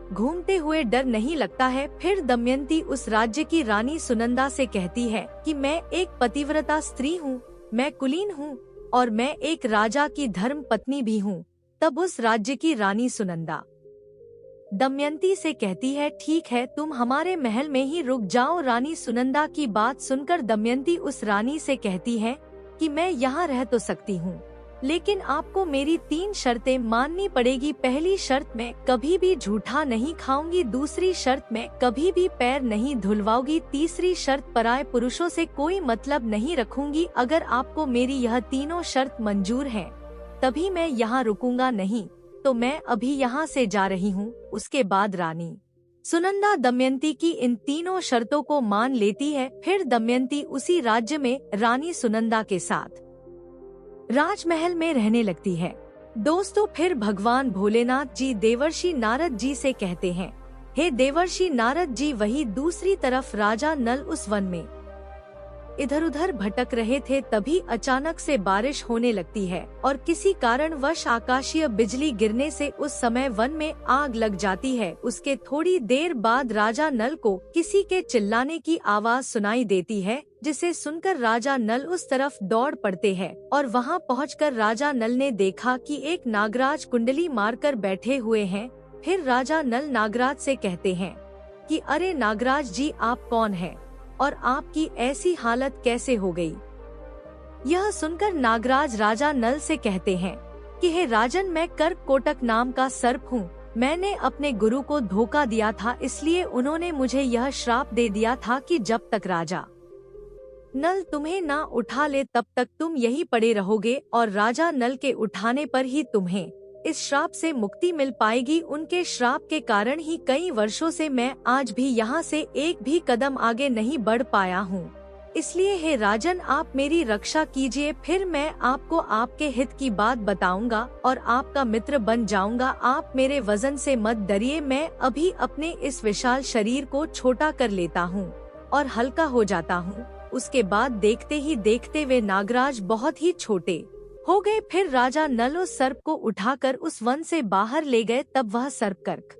घूमते हुए डर नहीं लगता है? फिर दमयंती उस राज्य की रानी सुनंदा से कहती है कि मैं एक पतिव्रता स्त्री हूँ, मैं कुलीन हूँ और मैं एक राजा की धर्म पत्नी भी हूँ। तब उस राज्य की रानी सुनंदा दमयंती से कहती है, ठीक है, तुम हमारे महल में ही रुक जाओ। रानी सुनंदा की बात सुनकर दमयंती उस रानी से कहती है कि मैं यहाँ रह तो सकती हूँ, लेकिन आपको मेरी 3 शर्तें माननी पड़ेगी। पहली शर्त, मैं कभी भी झूठा नहीं खाऊंगी। दूसरी शर्त, मैं कभी भी पैर नहीं धुलवाऊंगी। तीसरी शर्त, पराये पुरुषों से कोई मतलब नहीं रखूंगी। अगर आपको मेरी यह तीनों शर्त मंजूर हैं, तभी मैं यहाँ रुकूंगा, नहीं तो मैं अभी यहाँ से जा रही हूँ। उसके बाद रानी सुनंदा दमयंती की इन तीनों शर्तों को मान लेती है। फिर दमयंती उसी राज्य में रानी सुनंदा के साथ राजमहल में रहने लगती है। दोस्तों, फिर भगवान भोलेनाथ जी देवर्षि नारद जी से कहते हैं, हे देवर्षि नारद जी, वही दूसरी तरफ राजा नल उस वन में इधर उधर भटक रहे थे। तभी अचानक से बारिश होने लगती है और किसी कारणवश आकाशीय बिजली गिरने से उस समय वन में आग लग जाती है। उसके थोड़ी देर बाद राजा नल को किसी के चिल्लाने की आवाज सुनाई देती है, जिसे सुनकर राजा नल उस तरफ दौड़ पड़ते हैं और वहां पहुंचकर राजा नल ने देखा कि एक नागराज कुंडली मारकर बैठे हुए हैं। फिर राजा नल नागराज से कहते हैं कि अरे नागराज जी, आप कौन हैं और आपकी ऐसी हालत कैसे हो गई? यह सुनकर नागराज राजा नल से कहते हैं कि हे राजन, मैं कर्क कोटक नाम का सर्प हूँ। मैंने अपने गुरु को धोखा दिया था, इसलिए उन्होंने मुझे यह श्राप दे दिया था कि जब तक राजा नल तुम्हें ना उठा ले तब तक तुम यही पड़े रहोगे, और राजा नल के उठाने पर ही तुम्हें इस श्राप से मुक्ति मिल पाएगी। उनके श्राप के कारण ही कई वर्षों से मैं आज भी यहाँ से एक भी कदम आगे नहीं बढ़ पाया हूँ। इसलिए हे राजन, आप मेरी रक्षा कीजिए, फिर मैं आपको आपके हित की बात बताऊंगा और आपका मित्र बन जाऊंगा। आप मेरे वजन से मत डरिए, मैं अभी अपने इस विशाल शरीर को छोटा कर लेता हूँ और हल्का हो जाता हूँ। उसके बाद देखते ही देखते वे नागराज बहुत ही छोटे हो गए। फिर राजा नल उस सर्प को उठाकर उस वन से बाहर ले गए। तब वह सर्प कर्क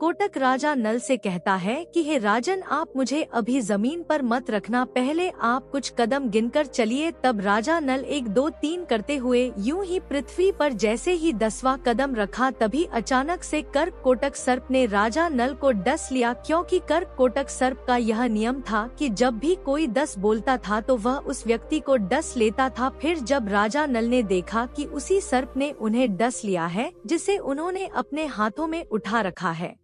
कोटक राजा नल से कहता है कि हे राजन, आप मुझे अभी जमीन पर मत रखना, पहले आप कुछ कदम गिनकर चलिए। तब राजा नल 1 2 3 करते हुए यूं ही पृथ्वी पर जैसे ही 10वां कदम रखा, तभी अचानक से कर्क कोटक सर्प ने राजा नल को डस लिया। क्योंकि कर्क कोटक सर्प का यह नियम था कि जब भी कोई 10 बोलता था तो वह उस व्यक्ति को डस लेता था। फिर जब राजा नल ने देखा कि उसी सर्प ने उन्हें डस लिया है जिसे उन्होंने अपने हाथों में उठा रखा है,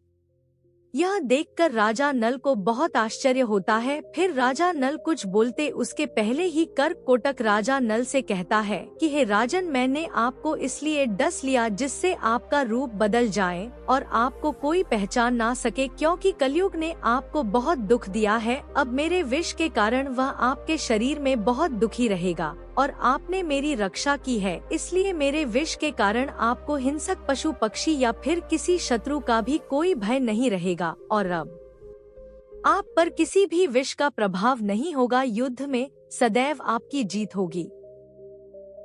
यह देखकर राजा नल को बहुत आश्चर्य होता है। फिर राजा नल कुछ बोलते उसके पहले ही कर्क कोटक राजा नल से कहता है कि हे राजन, मैंने आपको इसलिए डस लिया जिससे आपका रूप बदल जाए और आपको कोई पहचान ना सके, क्योंकि कलयुग ने आपको बहुत दुख दिया है। अब मेरे विष के कारण वह आपके शरीर में बहुत दुखी रहेगा और आपने मेरी रक्षा की है, इसलिए मेरे विष के कारण आपको हिंसक पशु पक्षी या फिर किसी शत्रु का भी कोई भय नहीं रहेगा और अब आप पर किसी भी विष का प्रभाव नहीं होगा। युद्ध में सदैव आपकी जीत होगी।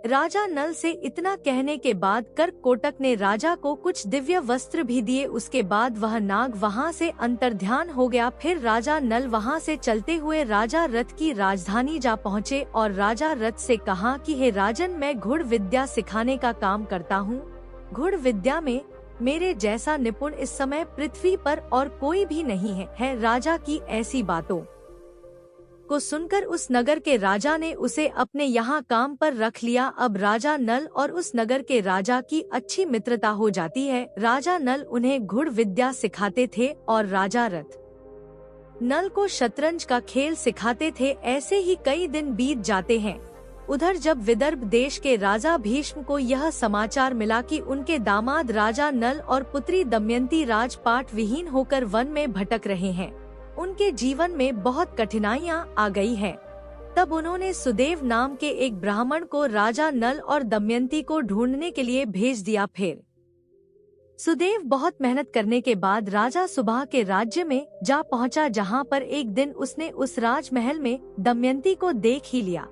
राजा नल से इतना कहने के बाद कर्क कोटक ने राजा को कुछ दिव्य वस्त्र भी दिए। उसके बाद वह नाग वहां से अंतर्ध्यान हो गया। फिर राजा नल वहां से चलते हुए राजा रथ की राजधानी जा पहुँचे और राजा रथ से कहा कि हे राजन, मैं घुड़ विद्या सिखाने का काम करता हूँ। घुड़ विद्या में मेरे जैसा निपुण इस समय पृथ्वी पर और कोई भी नहीं है। राजा की ऐसी बातों को सुनकर उस नगर के राजा ने उसे अपने यहाँ काम पर रख लिया। अब राजा नल और उस नगर के राजा की अच्छी मित्रता हो जाती है। राजा नल उन्हें घुड़ विद्या सिखाते थे और राजा रथ नल को शतरंज का खेल सिखाते थे। ऐसे ही कई दिन बीत जाते हैं। उधर जब विदर्भ देश के राजा भीष्म को यह समाचार मिला कि उनके दामाद राजा नल और पुत्री दमयंती राजपाट विहीन होकर वन में भटक रहे हैं, उनके जीवन में बहुत कठिनाइयां आ गई हैं। तब उन्होंने सुदेव नाम के एक ब्राह्मण को राजा नल और दमयंती को ढूंढने के लिए भेज दिया। फिर सुदेव बहुत मेहनत करने के बाद राजा सुबाह के राज्य में जा पहुंचा, जहां पर एक दिन उसने उस राजमहल में दमयंती को देख ही लिया।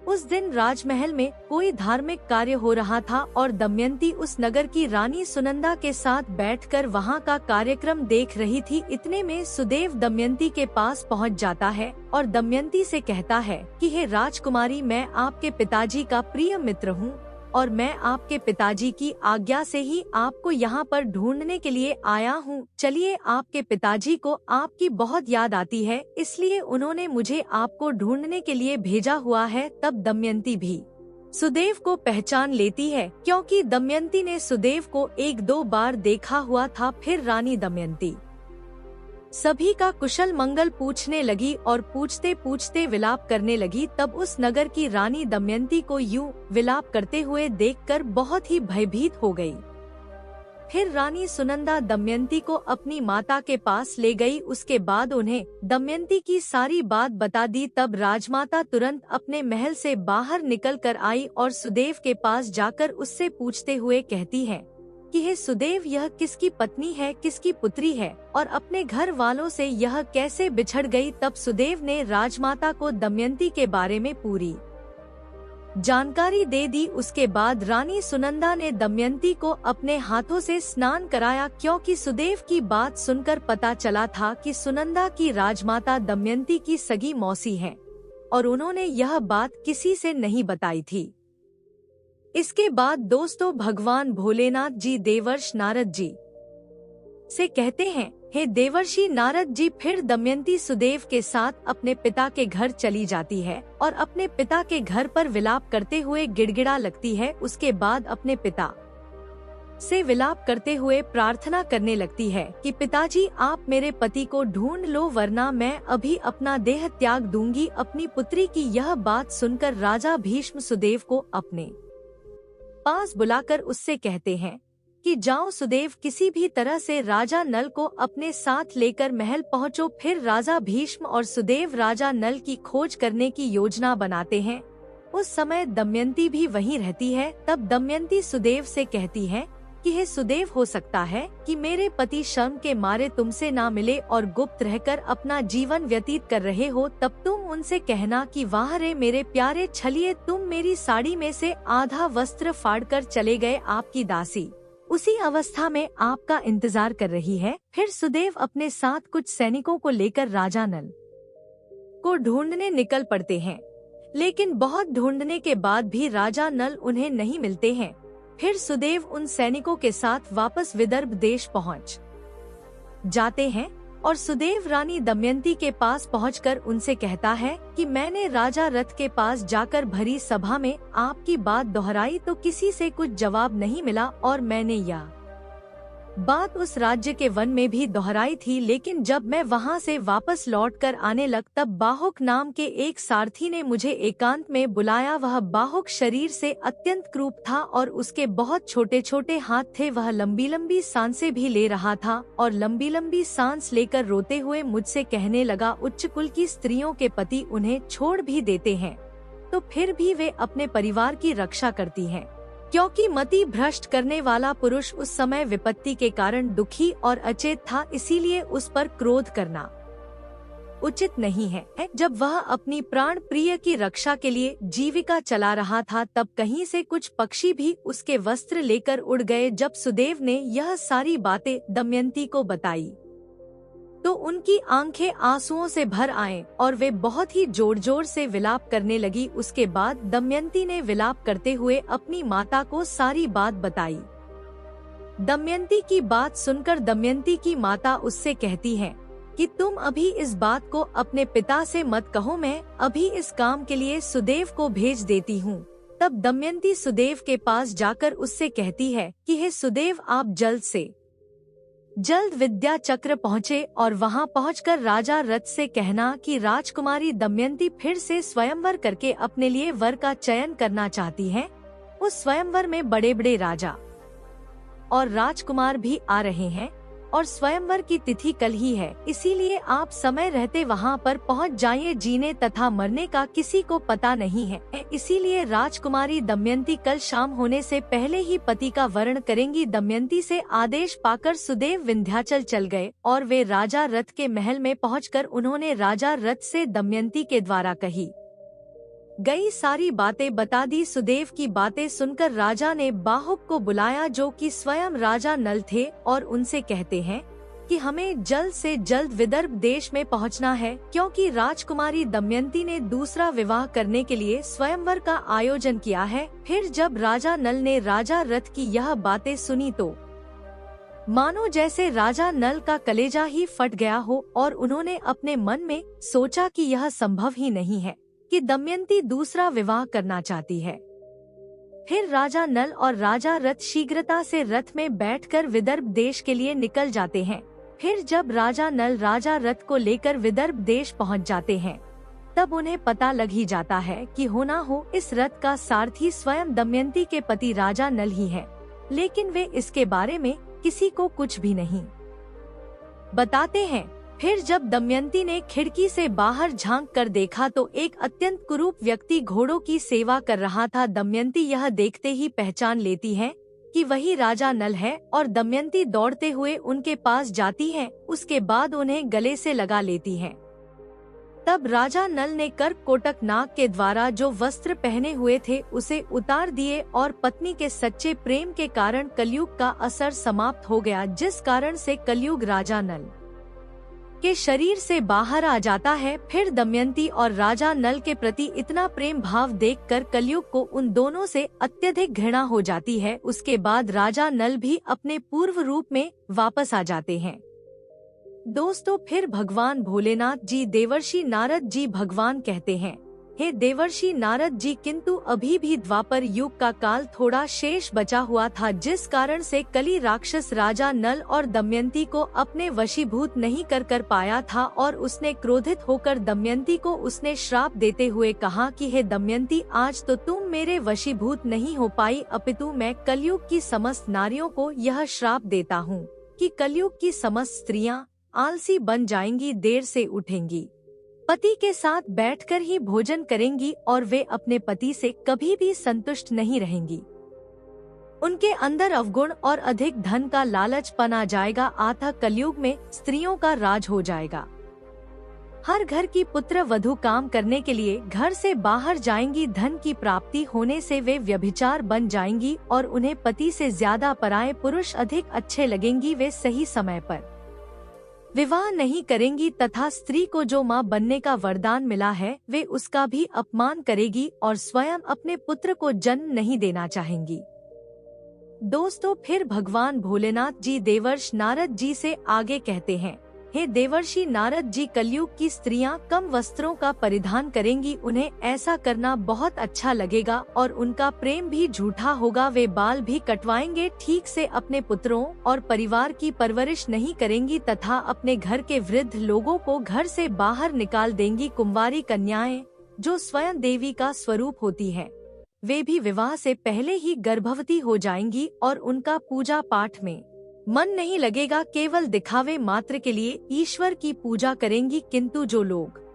उस दिन राजमहल में कोई धार्मिक कार्य हो रहा था और दमयंती उस नगर की रानी सुनंदा के साथ बैठकर वहां का कार्यक्रम देख रही थी। इतने में सुदेव दमयंती के पास पहुंच जाता है और दमयंती से कहता है कि हे राजकुमारी, मैं आपके पिताजी का प्रिय मित्र हूं और मैं आपके पिताजी की आज्ञा से ही आपको यहाँ पर ढूंढने के लिए आया हूँ। चलिए, आपके पिताजी को आपकी बहुत याद आती है, इसलिए उन्होंने मुझे आपको ढूंढने के लिए भेजा हुआ है। तब दमयंती भी सुदेव को पहचान लेती है, क्योंकि दमयंती ने सुदेव को 1 2 बार देखा हुआ था। फिर रानी दमयंती सभी का कुशल मंगल पूछने लगी और पूछते पूछते विलाप करने लगी। तब उस नगर की रानी दमयंती को यूं विलाप करते हुए देखकर बहुत ही भयभीत हो गई। फिर रानी सुनंदा दमयंती को अपनी माता के पास ले गई। उसके बाद उन्हें दमयंती की सारी बात बता दी। तब राजमाता तुरंत अपने महल से बाहर निकल कर आई और सुदेव के पास जाकर उससे पूछते हुए कहती है कि हे सुदेव, यह किसकी पत्नी है, किसकी पुत्री है और अपने घर वालों से यह कैसे बिछड़ गई। तब सुदेव ने राजमाता को दमयंती के बारे में पूरी जानकारी दे दी। उसके बाद रानी सुनंदा ने दमयंती को अपने हाथों से स्नान कराया, क्योंकि सुदेव की बात सुनकर पता चला था कि सुनंदा की राजमाता दमयंती की सगी मौसी है और उन्होंने यह बात किसी से नहीं बताई थी। इसके बाद दोस्तों भगवान भोलेनाथ जी देवर्षि नारद जी से कहते हैं, हे देवर्षि नारद जी। फिर दमयंती सुदेव के साथ अपने पिता के घर चली जाती है और अपने पिता के घर पर विलाप करते हुए गिड़गिड़ा लगती है। उसके बाद अपने पिता से विलाप करते हुए प्रार्थना करने लगती है कि पिताजी, आप मेरे पति को ढूंढ लो, वरना मैं अभी अपना देह त्याग दूंगी। अपनी पुत्री की यह बात सुनकर राजा भीष्म सुदेव को अपने पास बुलाकर उससे कहते हैं कि जाओ सुदेव, किसी भी तरह से राजा नल को अपने साथ लेकर महल पहुंचो। फिर राजा भीष्म और सुदेव राजा नल की खोज करने की योजना बनाते हैं। उस समय दमयंती भी वहीं रहती है। तब दमयंती सुदेव से कहती है कि हे सुदेव, हो सकता है कि मेरे पति शर्म के मारे तुमसे ना मिले और गुप्त रहकर अपना जीवन व्यतीत कर रहे हो। तब तुम उनसे कहना कि वाह रे मेरे प्यारे छलिए, तुम मेरी साड़ी में से आधा वस्त्र फाड़कर चले गए। आपकी दासी उसी अवस्था में आपका इंतजार कर रही है। फिर सुदेव अपने साथ कुछ सैनिकों को लेकर राजा नल को ढूंढने निकल पड़ते हैं, लेकिन बहुत ढूंढने के बाद भी राजा नल उन्हें नहीं मिलते हैं। फिर सुदेव उन सैनिकों के साथ वापस विदर्भ देश पहुंच जाते हैं और सुदेव रानी दमयंती के पास पहुंचकर उनसे कहता है कि मैंने राजा रथ के पास जाकर भरी सभा में आपकी बात दोहराई तो किसी से कुछ जवाब नहीं मिला और मैंने यह बात उस राज्य के वन में भी दोहराई थी। लेकिन जब मैं वहां से वापस लौटकर आने लग तब बाहुक नाम के एक सारथी ने मुझे एकांत में बुलाया। वह बाहुक शरीर से अत्यंत क्रूप था और उसके बहुत छोटे छोटे हाथ थे। वह लंबी लंबी सांसें भी ले रहा था और लंबी लंबी सांस लेकर रोते हुए मुझसे कहने लगा, उच्च कुल की स्त्रियों के पति उन्हें छोड़ भी देते हैं तो फिर भी वे अपने परिवार की रक्षा करती हैं, क्योंकि मति भ्रष्ट करने वाला पुरुष उस समय विपत्ति के कारण दुखी और अचेत था, इसीलिए उस पर क्रोध करना उचित नहीं है। जब वह अपनी प्राण प्रिय की रक्षा के लिए जीविका चला रहा था तब कहीं से कुछ पक्षी भी उसके वस्त्र लेकर उड़ गए। जब सुदेव ने यह सारी बातें दमयंती को बताई तो उनकी आंखें आंसुओं से भर आए और वे बहुत ही जोर जोर से विलाप करने लगी। उसके बाद दमयंती ने विलाप करते हुए अपनी माता को सारी बात बताई। दमयंती की बात सुनकर दमयंती की माता उससे कहती है कि तुम अभी इस बात को अपने पिता से मत कहो, मैं अभी इस काम के लिए सुदेव को भेज देती हूँ। तब दमयंती सुदेव के पास जाकर उससे कहती है कि हे सुदेव, आप जल्द से जल्द विद्या चक्र पहुँचे और वहां पहुंचकर राजा रथ से कहना कि राजकुमारी दमयंती फिर से स्वयंवर करके अपने लिए वर का चयन करना चाहती है। उस स्वयंवर में बड़े बड़े राजा और राजकुमार भी आ रहे हैं और स्वयंवर की तिथि कल ही है, इसीलिए आप समय रहते वहां पर पहुंच जाइए। जीने तथा मरने का किसी को पता नहीं है, इसीलिए राजकुमारी दमयंती कल शाम होने से पहले ही पति का वरण करेंगी। दमयंती से आदेश पाकर सुदेव विंध्याचल चल गए और वे राजा रथ के महल में पहुंचकर उन्होंने राजा रथ से दमयंती के द्वारा कही गई सारी बातें बता दी। सुदेव की बातें सुनकर राजा ने बाहुक को बुलाया जो कि स्वयं राजा नल थे और उनसे कहते हैं कि हमें जल्द से जल्द विदर्भ देश में पहुंचना है, क्योंकि राजकुमारी दमयंती ने दूसरा विवाह करने के लिए स्वयंवर का आयोजन किया है। फिर जब राजा नल ने राजा रथ की यह बातें सुनी तो मानो जैसे राजा नल का कलेजा ही फट गया हो और उन्होंने अपने मन में सोचा कि यह संभव ही नहीं है कि दमयंती दूसरा विवाह करना चाहती है। फिर राजा नल और राजा रथ शीघ्रता से रथ में बैठकर विदर्भ देश के लिए निकल जाते हैं। फिर जब राजा नल राजा रथ को लेकर विदर्भ देश पहुंच जाते हैं, तब उन्हें पता लग ही जाता है कि हो ना हो इस रथ का सारथी स्वयं दमयंती के पति राजा नल ही है, लेकिन वे इसके बारे में किसी को कुछ भी नहीं बताते हैं। फिर जब दमयंती ने खिड़की से बाहर झांक कर देखा तो एक अत्यंत कुरूप व्यक्ति घोड़ों की सेवा कर रहा था। दमयंती यह देखते ही पहचान लेती है कि वही राजा नल है और दमयंती दौड़ते हुए उनके पास जाती है। उसके बाद उन्हें गले से लगा लेती है। तब राजा नल ने कर्क कोटक नाग के द्वारा जो वस्त्र पहने हुए थे उसे उतार दिए और पत्नी के सच्चे प्रेम के कारण कलयुग का असर समाप्त हो गया, जिस कारण से कलयुग राजा नल के शरीर से बाहर आ जाता है। फिर दमयंती और राजा नल के प्रति इतना प्रेम भाव देखकर कलयुग को उन दोनों से अत्यधिक घृणा हो जाती है। उसके बाद राजा नल भी अपने पूर्व रूप में वापस आ जाते हैं। दोस्तों, फिर भगवान भोलेनाथ जी देवर्षि नारद जी भगवान कहते हैं, हे देवर्षि नारद जी, किंतु अभी भी द्वापर युग का काल थोड़ा शेष बचा हुआ था, जिस कारण से कली राक्षस राजा नल और दमयंती को अपने वशीभूत नहीं कर पाया था और उसने क्रोधित होकर दमयंती को उसने श्राप देते हुए कहा कि हे दमयंती, आज तो तुम मेरे वशीभूत नहीं हो पाई, अपितु मैं कलयुग की समस्त नारियों को यह श्राप देता हूँ कि कलयुग की समस्त स्त्रियाँ आलसी बन जाएंगी, देर से उठेंगी, पति के साथ बैठकर ही भोजन करेंगी और वे अपने पति से कभी भी संतुष्ट नहीं रहेंगी। उनके अंदर अवगुण और अधिक धन का लालच पना जाएगा, अतः कलयुग में स्त्रियों का राज हो जाएगा। हर घर की पुत्र वधू काम करने के लिए घर से बाहर जाएंगी, धन की प्राप्ति होने से वे व्यभिचार बन जाएंगी और उन्हें पति से ज्यादा पराये पुरुष अधिक अच्छे लगेंगी। वे सही समय पर विवाह नहीं करेंगी तथा स्त्री को जो मां बनने का वरदान मिला है वे उसका भी अपमान करेगी और स्वयं अपने पुत्र को जन्म नहीं देना चाहेंगी। दोस्तों, फिर भगवान भोलेनाथ जी देवर्षि नारद जी से आगे कहते हैं, हे देवर्षि नारद जी, कलयुग की स्त्रियां कम वस्त्रों का परिधान करेंगी, उन्हें ऐसा करना बहुत अच्छा लगेगा और उनका प्रेम भी झूठा होगा। वे बाल भी कटवाएंगे, ठीक से अपने पुत्रों और परिवार की परवरिश नहीं करेंगी तथा अपने घर के वृद्ध लोगों को घर से बाहर निकाल देंगी। कुंवारी कन्याएं जो स्वयं देवी का स्वरूप होती है, वे भी विवाह से पहले ही गर्भवती हो जाएंगी और उनका पूजा पाठ में मन नहीं लगेगा, केवल दिखावे मात्र के लिए ईश्वर की पूजा करेंगी। किंतु जो लोग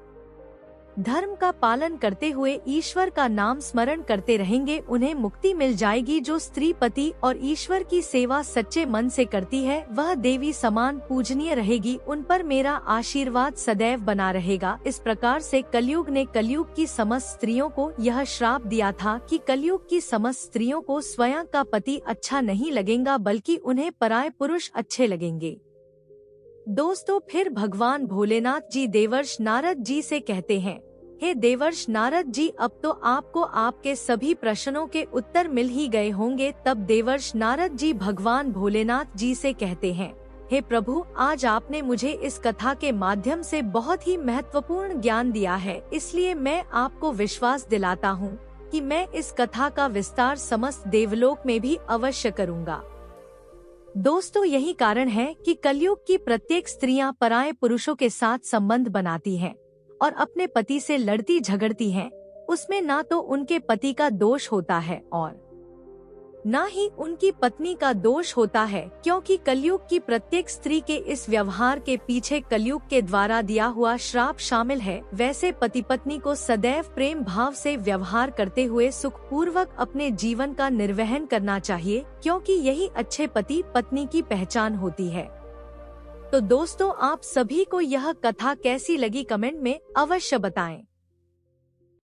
धर्म का पालन करते हुए ईश्वर का नाम स्मरण करते रहेंगे उन्हें मुक्ति मिल जाएगी। जो स्त्री पति और ईश्वर की सेवा सच्चे मन से करती है वह देवी समान पूजनीय रहेगी, उन पर मेरा आशीर्वाद सदैव बना रहेगा। इस प्रकार से कलयुग ने कलयुग की समस्त स्त्रियों को यह श्राप दिया था कि कलयुग की समस्त स्त्रियों को स्वयं का पति अच्छा नहीं लगेगा बल्कि उन्हें पराये पुरुष अच्छे लगेंगे। दोस्तों, फिर भगवान भोलेनाथ जी देवर्षि नारद जी से कहते हैं, हे देवर्षि नारद जी, अब तो आपको आपके सभी प्रश्नों के उत्तर मिल ही गए होंगे। तब देवर्षि नारद जी भगवान भोलेनाथ जी से कहते हैं, हे प्रभु, आज आपने मुझे इस कथा के माध्यम से बहुत ही महत्वपूर्ण ज्ञान दिया है, इसलिए मैं आपको विश्वास दिलाता हूँ कि मैं इस कथा का विस्तार समस्त देवलोक में भी अवश्य करूँगा। दोस्तों, यही कारण है कि कलयुग की प्रत्येक स्त्रियां पराये पुरुषों के साथ संबंध बनाती हैं और अपने पति से लड़ती झगड़ती हैं। उसमें ना तो उनके पति का दोष होता है और ना ही उनकी पत्नी का दोष होता है, क्योंकि कलयुग की प्रत्येक स्त्री के इस व्यवहार के पीछे कलयुग के द्वारा दिया हुआ श्राप शामिल है। वैसे पति पत्नी को सदैव प्रेम भाव से व्यवहार करते हुए सुखपूर्वक अपने जीवन का निर्वहन करना चाहिए, क्योंकि यही अच्छे पति पत्नी की पहचान होती है। तो दोस्तों, आप सभी को यह कथा कैसी लगी कमेंट में अवश्य बताएं।